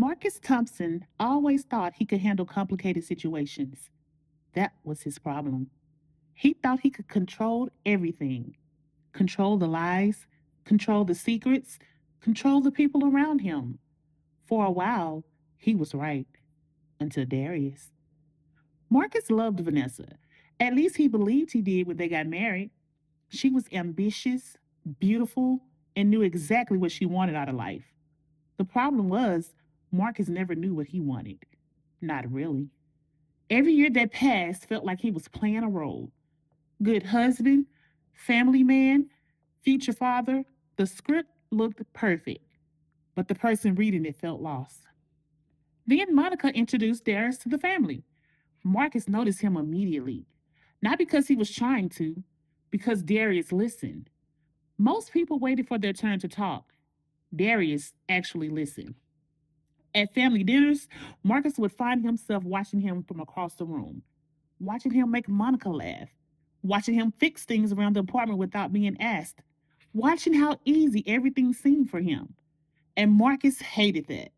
Marcus Thompson always thought he could handle complicated situations. That was his problem. He thought he could control everything, control the lies, control the secrets, control the people around him. For a while, he was right until Darius. Marcus loved Vanessa. At least he believed he did when they got married. She was ambitious, beautiful, and knew exactly what she wanted out of life. The problem was, Marcus never knew what he wanted. Not really. Every year that passed felt like he was playing a role. Good husband, family man, future father. The script looked perfect, but the person reading it felt lost. Then Monica introduced Darius to the family. Marcus noticed him immediately, not because he was trying to, because Darius listened. Most people waited for their turn to talk. Darius actually listened. At family dinners, Marcus would find himself watching him from across the room, watching him make Monica laugh, watching him fix things around the apartment without being asked, watching how easy everything seemed for him. And Marcus hated that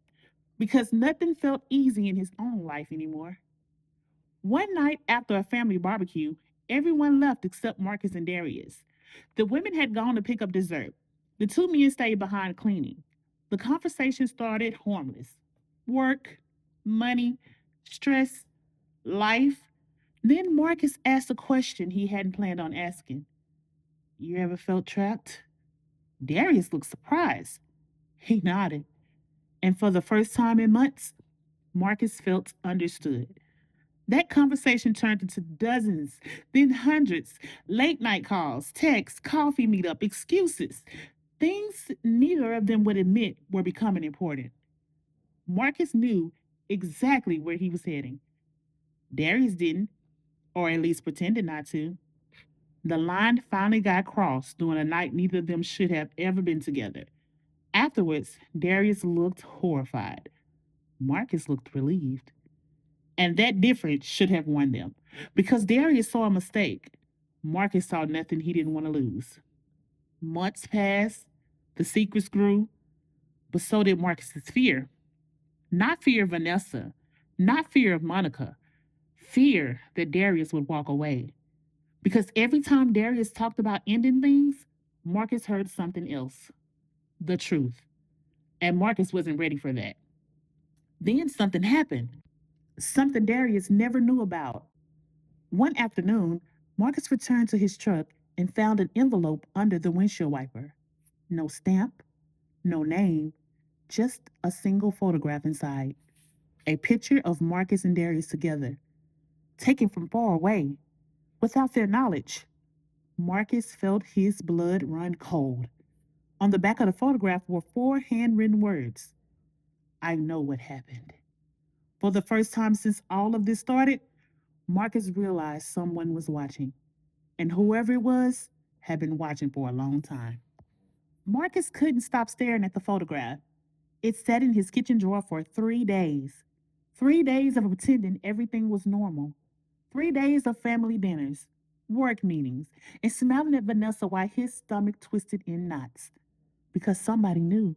because nothing felt easy in his own life anymore. One night after a family barbecue, everyone left except Marcus and Darius. The women had gone to pick up dessert. The two men stayed behind cleaning. The conversation started harmless: work, money, stress, life. Then Marcus asked a question he hadn't planned on asking. You ever felt trapped? Darius looked surprised. He nodded. And for the first time in months, Marcus felt understood. That conversation turned into dozens, then hundreds, late night calls, texts, coffee meetup, excuses, things neither of them would admit were becoming important. Marcus knew exactly where he was heading. Darius didn't, or at least pretended not to. The line finally got crossed during a night neither of them should have ever been together. Afterwards, Darius looked horrified. Marcus looked relieved. And that difference should have won them. Because Darius saw a mistake. Marcus saw nothing he didn't want to lose. Months passed, the secrets grew, but so did Marcus's fear. Not fear of Vanessa, not fear of Monica, fear that Darius would walk away. Because every time Darius talked about ending things, Marcus heard something else: the truth. And Marcus wasn't ready for that. Then something happened, something Darius never knew about. One afternoon, Marcus returned to his truck and found an envelope under the windshield wiper. No stamp, no name, just a single photograph inside. A picture of Marcus and Darius together, taken from far away, without their knowledge. Marcus felt his blood run cold. On the back of the photograph were four handwritten words: I know what happened. For the first time since all of this started, Marcus realized someone was watching. And whoever it was had been watching for a long time. Marcus couldn't stop staring at the photograph. It sat in his kitchen drawer for 3 days. 3 days of pretending everything was normal. 3 days of family dinners, work meetings, and smiling at Vanessa while his stomach twisted in knots. Because somebody knew.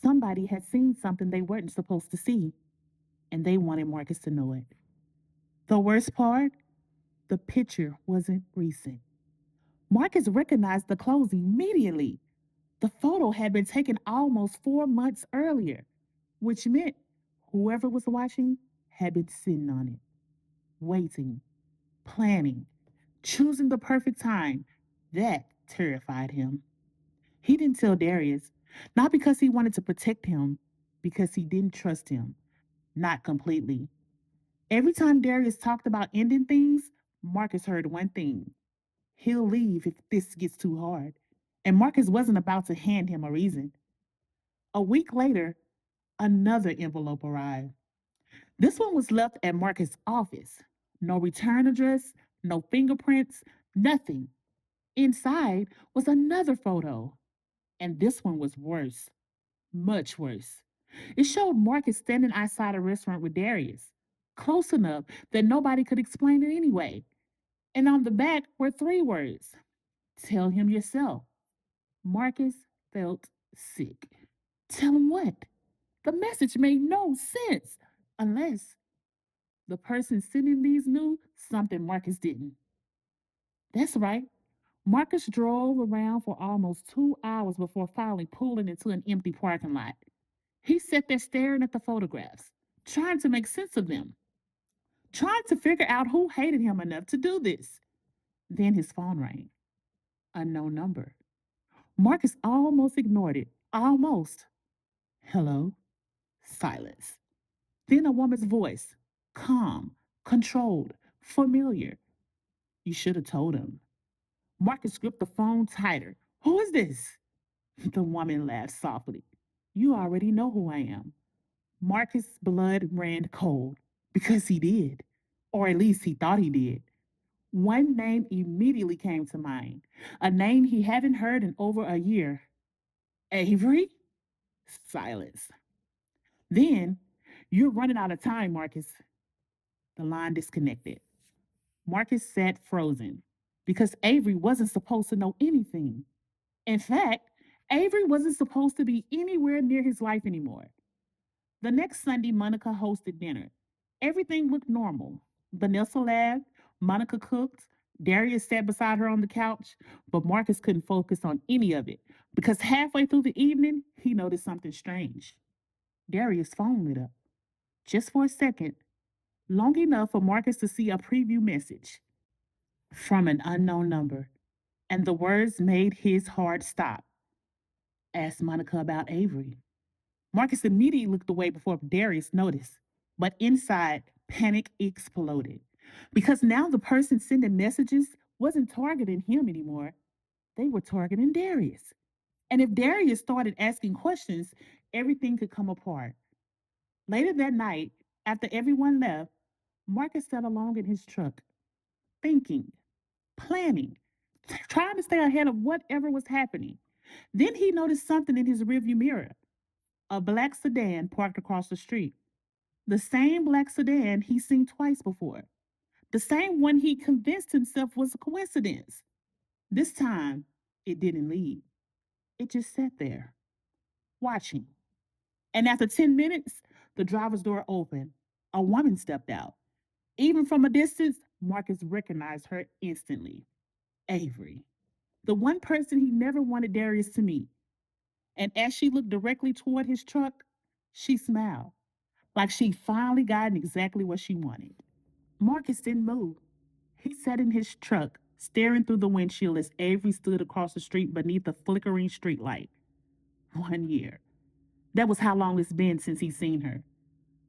Somebody had seen something they weren't supposed to see, and they wanted Marcus to know it. The worst part, the picture wasn't recent. Marcus recognized the clothes immediately. The photo had been taken almost 4 months earlier, which meant whoever was watching had been sitting on it, waiting, planning, choosing the perfect time. That terrified him. He didn't tell Darius, not because he wanted to protect him, because he didn't trust him, not completely. Every time Darius talked about ending things, Marcus heard one thing: he'll leave if this gets too hard. And Marcus wasn't about to hand him a reason. A week later, another envelope arrived. This one was left at Marcus' office. No return address, no fingerprints, nothing. Inside was another photo. And this one was worse, much worse. It showed Marcus standing outside a restaurant with Darius, close enough that nobody could explain it anyway. And on the back were three words: tell him yourself. Marcus felt sick. Tell him what? The message made no sense unless the person sending these knew something Marcus didn't. That's right. Marcus drove around for almost 2 hours before finally pulling into an empty parking lot. He sat there staring at the photographs, trying to make sense of them, trying to figure out who hated him enough to do this. Then his phone rang. Unknown number. Marcus almost ignored it. Almost. Hello? Silence. Then a woman's voice. Calm, controlled, familiar. You should have told him. Marcus gripped the phone tighter. Who is this? The woman laughed softly. You already know who I am. Marcus' blood ran cold because he did, or at least he thought he did. One name immediately came to mind, a name he hadn't heard in over a year. Avery? Silence. Then, you're running out of time, Marcus. The line disconnected. Marcus sat frozen because Avery wasn't supposed to know anything. In fact, Avery wasn't supposed to be anywhere near his wife anymore. The next Sunday, Monica hosted dinner. Everything looked normal. Vanessa laughed, Monica cooked, Darius sat beside her on the couch, but Marcus couldn't focus on any of it because halfway through the evening, he noticed something strange. Darius' phone lit up, just for a second, long enough for Marcus to see a preview message from an unknown number, and the words made his heart stop. Asked Monica about Avery. Marcus immediately looked away before Darius noticed, but inside, panic exploded. Because now the person sending messages wasn't targeting him anymore, they were targeting Darius. And if Darius started asking questions, everything could come apart. Later that night, after everyone left, Marcus sat alone in his truck, thinking, planning, trying to stay ahead of whatever was happening. Then he noticed something in his rearview mirror, a black sedan parked across the street. The same black sedan he'd seen twice before. The same one he convinced himself was a coincidence. This time, it didn't leave. It just sat there, watching. And after 10 minutes, the driver's door opened. A woman stepped out. Even from a distance, Marcus recognized her instantly. Avery, the one person he never wanted Darius to meet. And as she looked directly toward his truck, she smiled, like she'd finally gotten exactly what she wanted. Marcus didn't move. He sat in his truck, staring through the windshield as Avery stood across the street beneath a flickering streetlight. 1 year. That was how long it's been since he'd seen her.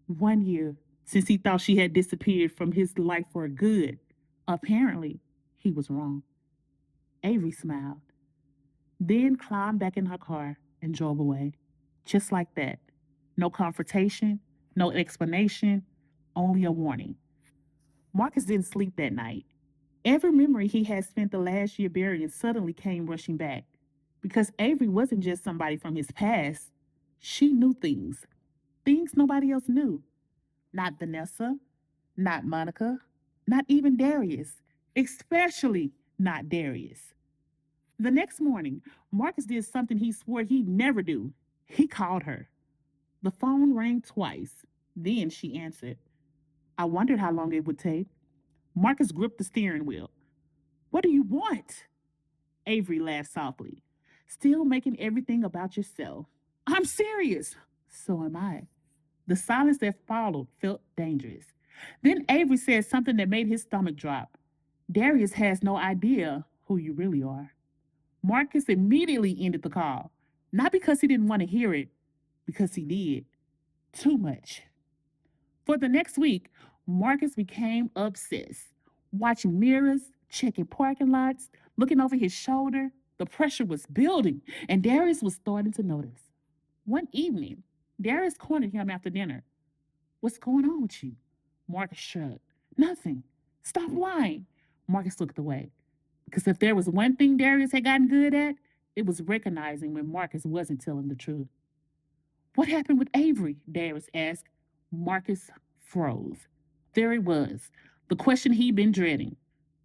1 year since he thought she had disappeared from his life for good. Apparently, he was wrong. Avery smiled, then climbed back in her car and drove away. Just like that. No confrontation, no explanation, only a warning. Marcus didn't sleep that night. Every memory he had spent the last year burying suddenly came rushing back. Because Avery wasn't just somebody from his past. She knew things. Things nobody else knew. Not Vanessa, not Monica, not even Darius. Especially not Darius. The next morning, Marcus did something he swore he'd never do. He called her. The phone rang twice. Then she answered. I wondered how long it would take. Marcus gripped the steering wheel. What do you want? Avery laughed softly. Still making everything about yourself. I'm serious. So am I. The silence that followed felt dangerous. Then Avery said something that made his stomach drop. Darius has no idea who you really are. Marcus immediately ended the call. Not because he didn't want to hear it, because he did. Too much. For the next week, Marcus became obsessed, watching mirrors, checking parking lots, looking over his shoulder. The pressure was building, and Darius was starting to notice. One evening, Darius cornered him after dinner. What's going on with you? Marcus shrugged. Nothing. Stop lying. Marcus looked away. Because if there was one thing Darius had gotten good at, it was recognizing when Marcus wasn't telling the truth. What happened with Avery? Darius asked. Marcus froze. There it was, the question he'd been dreading.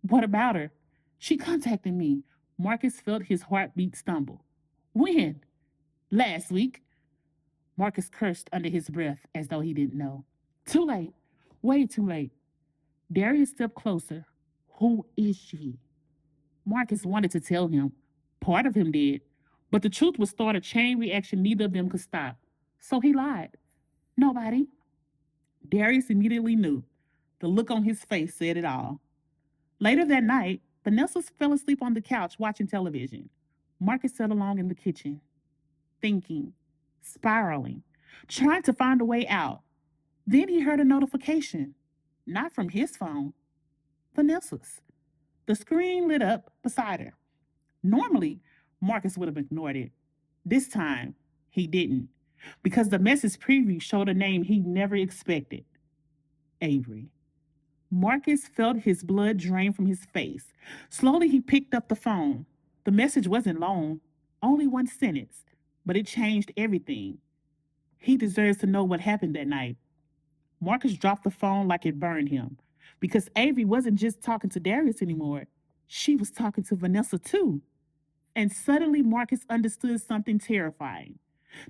What about her? She contacted me. Marcus felt his heartbeat stumble. When? Last week. Marcus cursed under his breath as though he didn't know. Too late. Way too late. Darius stepped closer. Who is she? Marcus wanted to tell him. Part of him did. But the truth would start a chain reaction neither of them could stop. So he lied. Nobody. Darius immediately knew. The look on his face said it all. Later that night, Vanessa fell asleep on the couch watching television. Marcus sat alone in the kitchen, thinking, spiraling, trying to find a way out. Then he heard a notification. Not from his phone, Vanessa's. The screen lit up beside her. Normally, Marcus would have ignored it. This time, he didn't, because the message preview showed a name he never expected. Avery. Marcus felt his blood drain from his face. Slowly, he picked up the phone. The message wasn't long, only one sentence, but it changed everything. He deserves to know what happened that night. Marcus dropped the phone like it burned him, because Avery wasn't just talking to Darius anymore. She was talking to Vanessa too. And suddenly, Marcus understood something terrifying.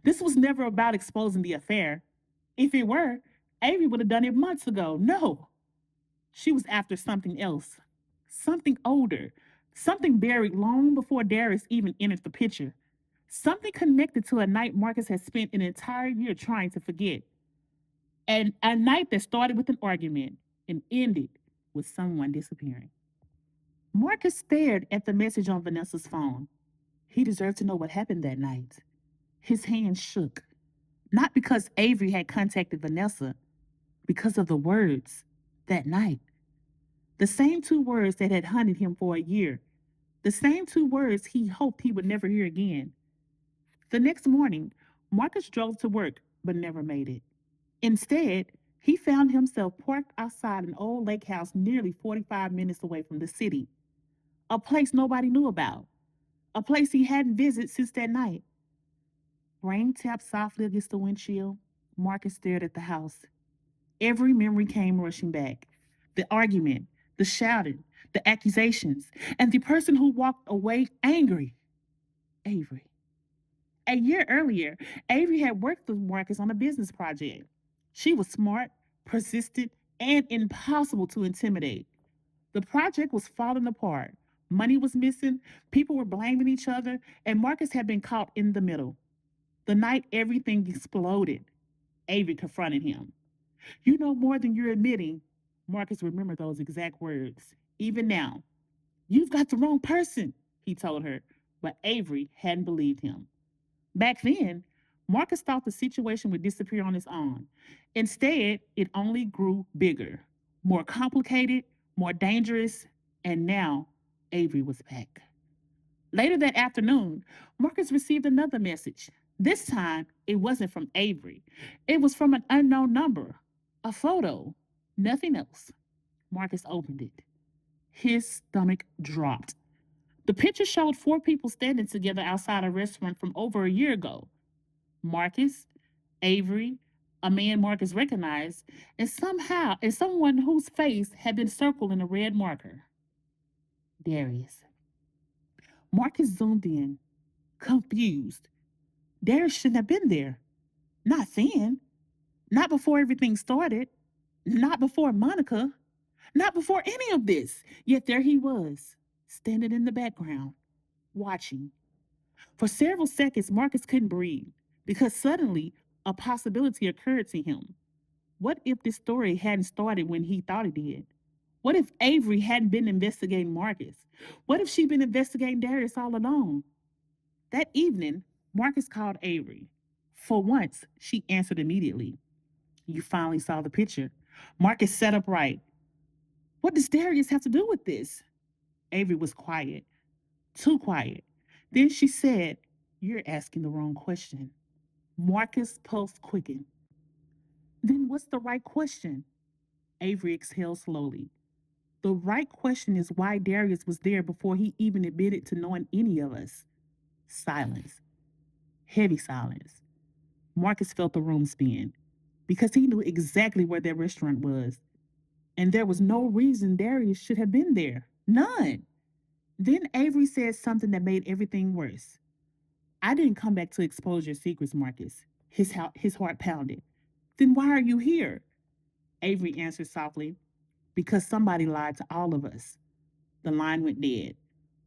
This was never about exposing the affair. If it were, Avery would have done it months ago. No, she was after something else, something older, something buried long before Darius even entered the picture, something connected to a night Marcus had spent an entire year trying to forget, and a night that started with an argument and ended with someone disappearing. Marcus stared at the message on Vanessa's phone. He deserved to know what happened that night. His hand shook, not because Avery had contacted Vanessa, because of the words that night. The same two words that had hunted him for a year. The same two words he hoped he would never hear again. The next morning, Marcus drove to work but never made it. Instead, he found himself parked outside an old lake house nearly 45 minutes away from the city, a place nobody knew about, a place he hadn't visited since that night. Rain tapped softly against the windshield. Marcus stared at the house. Every memory came rushing back. The argument, the shouting, the accusations, and the person who walked away angry. Avery. A year earlier, Avery had worked with Marcus on a business project. She was smart, persistent, and impossible to intimidate. The project was falling apart. Money was missing, people were blaming each other, and Marcus had been caught in the middle. The night everything exploded, Avery confronted him. You know more than you're admitting. Marcus remembered those exact words. Even now, you've got the wrong person, he told her, but Avery hadn't believed him. Back then, Marcus thought the situation would disappear on its own. Instead, it only grew bigger, more complicated, more dangerous, and now Avery was back. Later that afternoon, Marcus received another message. This time, it wasn't from Avery. It was from an unknown number. A photo. Nothing else. Marcus opened it. His stomach dropped. The picture showed four people standing together outside a restaurant from over a year ago. Marcus, Avery, a man Marcus recognized, and someone whose face had been circled in a red marker. Darius. Marcus zoomed in, confused. Darius shouldn't have been there. Not then. Not before everything started. Not before Monica. Not before any of this. Yet there he was, standing in the background, watching. For several seconds, Marcus couldn't breathe because suddenly a possibility occurred to him. What if this story hadn't started when he thought it did? What if Avery hadn't been investigating Marcus? What if she'd been investigating Darius all along? That evening, Marcus called Avery. For once, she answered immediately. You finally saw the picture. Marcus sat upright. What does Darius have to do with this? Avery was quiet, too quiet. Then she said, You're asking the wrong question. Marcus' pulse quickened. Then what's the right question? Avery exhaled slowly. The right question is why Darius was there before he even admitted to knowing any of us. Silence. Heavy silence. Marcus felt the room spin because he knew exactly where their restaurant was. And there was no reason Darius should have been there. None. Then Avery said something that made everything worse. I didn't come back to expose your secrets, Marcus. His heart pounded. Then why are you here? Avery answered softly, because somebody lied to all of us. The line went dead.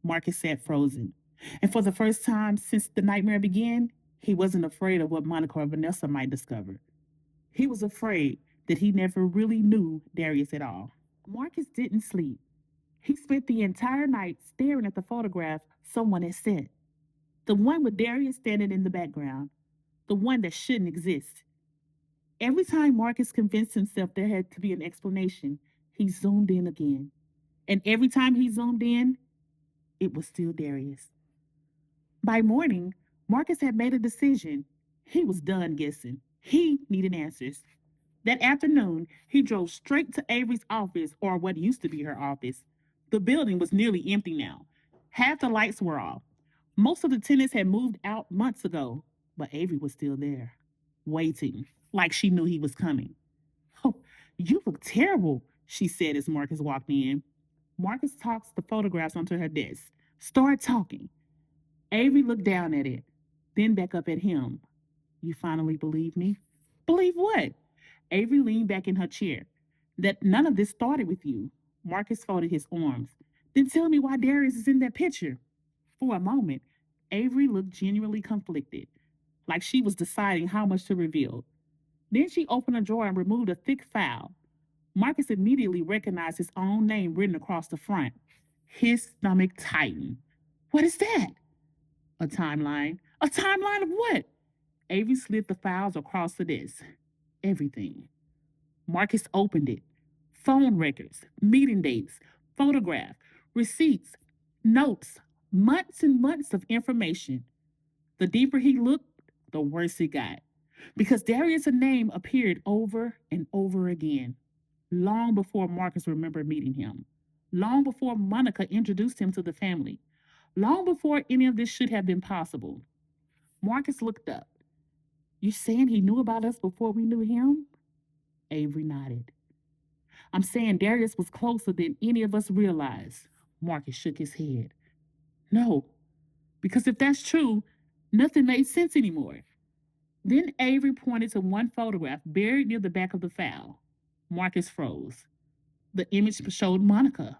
Marcus sat frozen. And for the first time since the nightmare began, he wasn't afraid of what Monica or Vanessa might discover. He was afraid that he never really knew Darius at all. Marcus didn't sleep. He spent the entire night staring at the photograph someone had sent. The one with Darius standing in the background. The one that shouldn't exist. Every time Marcus convinced himself there had to be an explanation, he zoomed in again. And every time he zoomed in, it was still Darius. By morning, Marcus had made a decision. He was done guessing. He needed answers. That afternoon, he drove straight to Avery's office, or what used to be her office. The building was nearly empty now. Half the lights were off. Most of the tenants had moved out months ago, but Avery was still there, waiting, like she knew he was coming. Oh, you look terrible, she said as Marcus walked in. Marcus tossed the photographs onto her desk. Start talking. Avery looked down at it, then back up at him. You finally believe me? Believe what? Avery leaned back in her chair. That none of this started with you. Marcus folded his arms. Then tell me why Darius is in that picture. For a moment, Avery looked genuinely conflicted, like she was deciding how much to reveal. Then she opened a drawer and removed a thick file. Marcus immediately recognized his own name written across the front. His stomach tightened. What is that? A timeline. A timeline of what? Avery slid the files across the desk. Everything. Marcus opened it. Phone records, meeting dates, photographs, receipts, notes, months and months of information. The deeper he looked, the worse it got. Because Darius' name appeared over and over again, long before Marcus remembered meeting him, long before Monica introduced him to the family, long before any of this should have been possible. Marcus looked up. You saying he knew about us before we knew him? Avery nodded. I'm saying Darius was closer than any of us realized. Marcus shook his head. No, because if that's true, nothing made sense anymore. Then Avery pointed to one photograph buried near the back of the file. Marcus froze. The image showed Monica,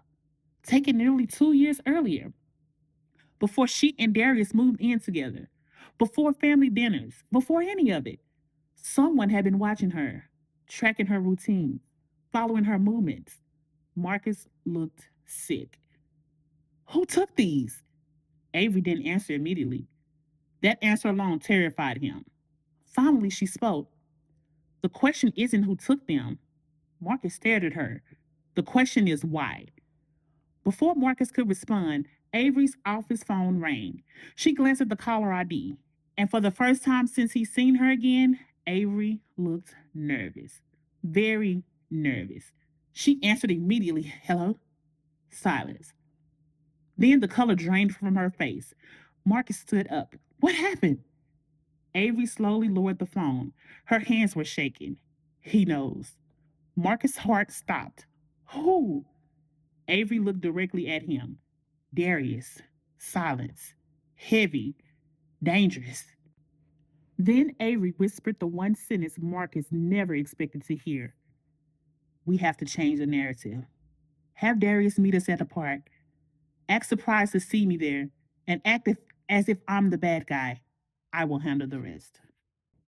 taken nearly 2 years earlier, before she and Darius moved in together, before family dinners, before any of it. Someone had been watching her, tracking her routine, following her movements. Marcus looked sick. Who took these? Avery didn't answer immediately. That answer alone terrified him. Finally, she spoke. The question isn't who took them. Marcus stared at her. The question is why. Before Marcus could respond, Avery's office phone rang. She glanced at the caller ID, and for the first time since he'd seen her again, Avery looked nervous. Very nervous. She answered immediately. Hello? Silence. Then the color drained from her face. Marcus stood up. What happened? Avery slowly lowered the phone. Her hands were shaking. He knows. Marcus' heart stopped. Who? Avery looked directly at him. Darius. Silence. Heavy. Dangerous. Then Avery whispered the one sentence Marcus never expected to hear. We have to change the narrative. Have Darius meet us at the park. Act surprised to see me there, and act as if I'm the bad guy. I will handle the rest.